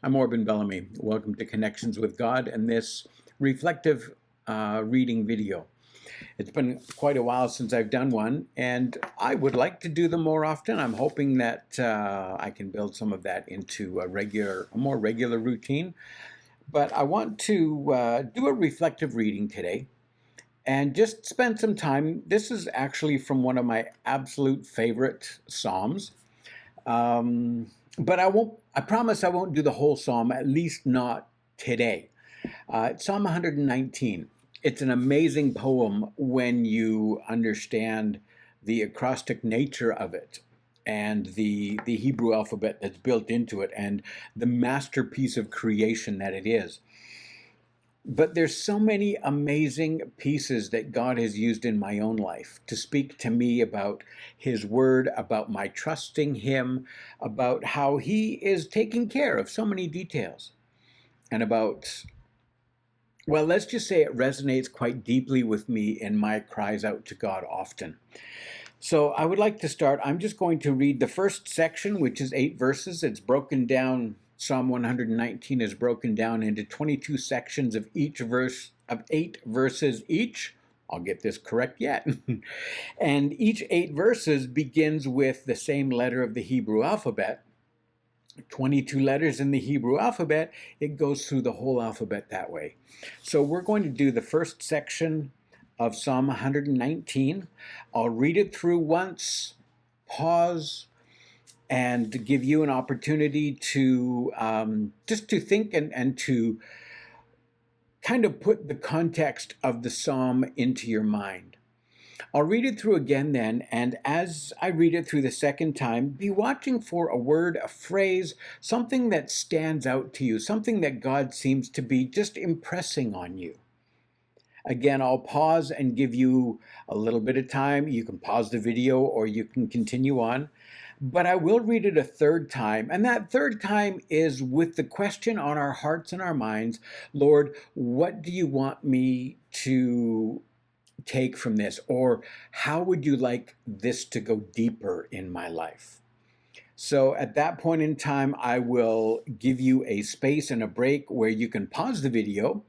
I'm Orban Bellamy. Welcome to Connections with God and this reflective reading video. It's been quite a while since I've done one, and I would like to do them more often. I'm hoping that I can build some of that into a more regular routine. But I want to do a reflective reading today and just spend some time. This is actually from one of my absolute favorite Psalms. Um, but I promise I won't do the whole psalm, at least not today. It's Psalm 119. It's an amazing poem when you understand the acrostic nature of it and the Hebrew alphabet that's built into it and the masterpiece of creation that it is. But there's so many amazing pieces that God has used in my own life to speak to me about His Word, about my trusting Him, about how He is taking care of so many details, and about, well, let's just say it resonates quite deeply with me in my cries out to God often. So I would like to start. I'm just going to read the first section, which is 8 verses. It's broken down. Psalm 119 is broken down into 22 sections of each verse, of 8 verses each. I'll get this correct yet. And each 8 verses begins with the same letter of the Hebrew alphabet. 22 letters in the Hebrew alphabet. It goes through the whole alphabet that way. So we're going to do the first section of Psalm 119. I'll read it through once, pause, and give you an opportunity to just to think and to kind of put the context of the psalm into your mind. I'll read it through again then, and as I read it through the second time, be watching for a word, a phrase, something that stands out to you, something that God seems to be just impressing on you. Again, I'll pause and give you a little bit of time. You can pause the video or you can continue on. But I will read it a third time. And that third time is with the question on our hearts and our minds, Lord, what do you want me to take from this? Or how would you like this to go deeper in my life? So at that point in time, I will give you a space and a break where you can pause the video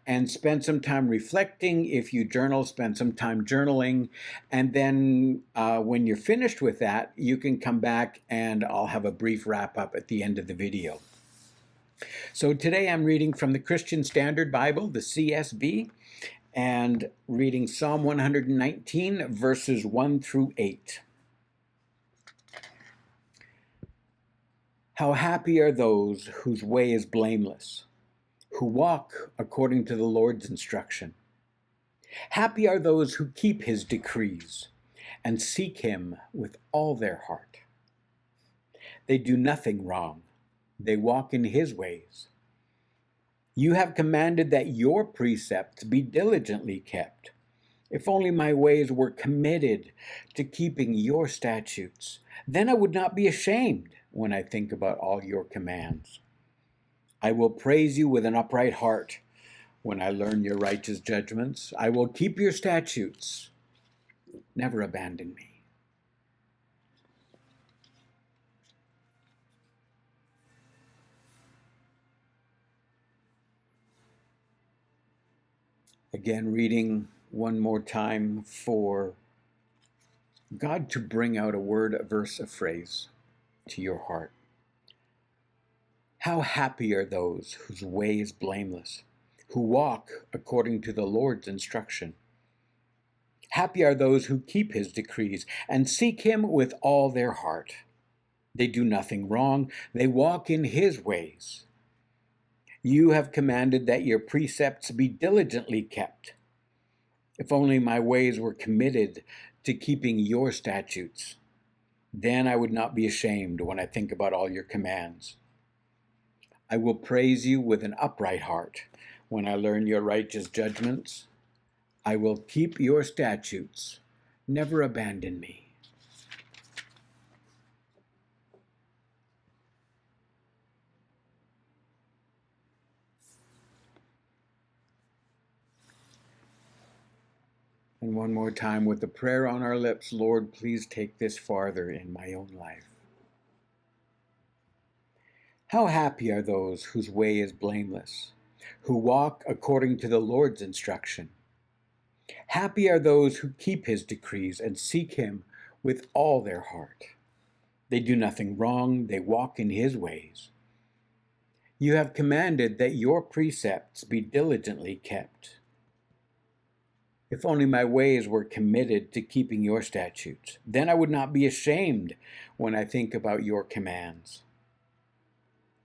and spend some time reflecting. If you journal, spend some time journaling. And then when you're finished with that, you can come back and I'll have a brief wrap up at the end of the video. So today I'm reading from the Christian Standard Bible, the CSB, and reading Psalm 119, verses 1 through 8. How happy are those whose way is blameless, who walk according to the Lord's instruction. Happy are those who keep his decrees and seek him with all their heart. They do nothing wrong. They walk in his ways. You have commanded that your precepts be diligently kept. If only my ways were committed to keeping your statutes, then I would not be ashamed when I think about all your commands. I will praise you with an upright heart when I learn your righteous judgments. I will keep your statutes. Never abandon me. Again, reading one more time for God to bring out a word, a verse, a phrase to your heart. How happy are those whose way is blameless, who walk according to the Lord's instruction. Happy are those who keep his decrees and seek him with all their heart. They do nothing wrong. They walk in his ways. You have commanded that your precepts be diligently kept. If only my ways were committed to keeping your statutes, then I would not be ashamed when I think about all your commands. I will praise you with an upright heart when I learn your righteous judgments. I will keep your statutes. Never abandon me. And one more time with the prayer on our lips, Lord, please take this farther in my own life. How happy are those whose way is blameless, who walk according to the Lord's instruction. Happy are those who keep his decrees and seek him with all their heart. They do nothing wrong, they walk in his ways. You have commanded that your precepts be diligently kept. If only my ways were committed to keeping your statutes, then I would not be ashamed when I think about your commands.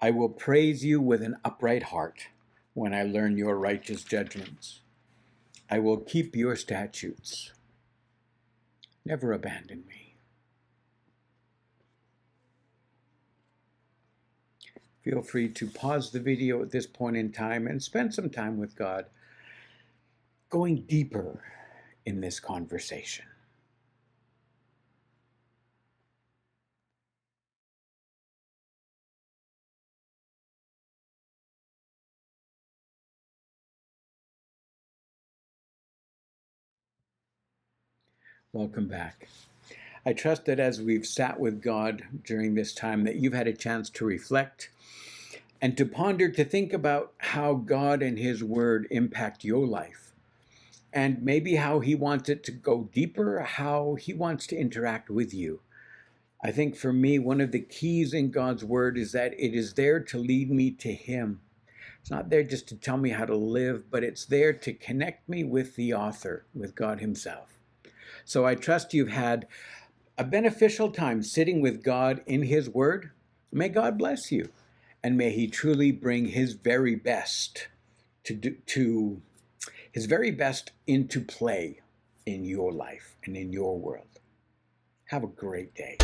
I will praise you with an upright heart when I learn your righteous judgments. I will keep your statutes. Never abandon me. Feel free to pause the video at this point in time and spend some time with God, going deeper in this conversation. Welcome back. I trust that as we've sat with God during this time, that you've had a chance to reflect and to ponder, to think about how God and his word impact your life, and maybe how he wants it to go deeper, how he wants to interact with you. I think for me, one of the keys in God's word is that it is there to lead me to him. It's not there just to tell me how to live, but it's there to connect me with the author, with God himself. So I trust you've had a beneficial time sitting with God in his word. May God bless you, and may he truly bring his very best his very best into play in your life and in your world. Have a great day.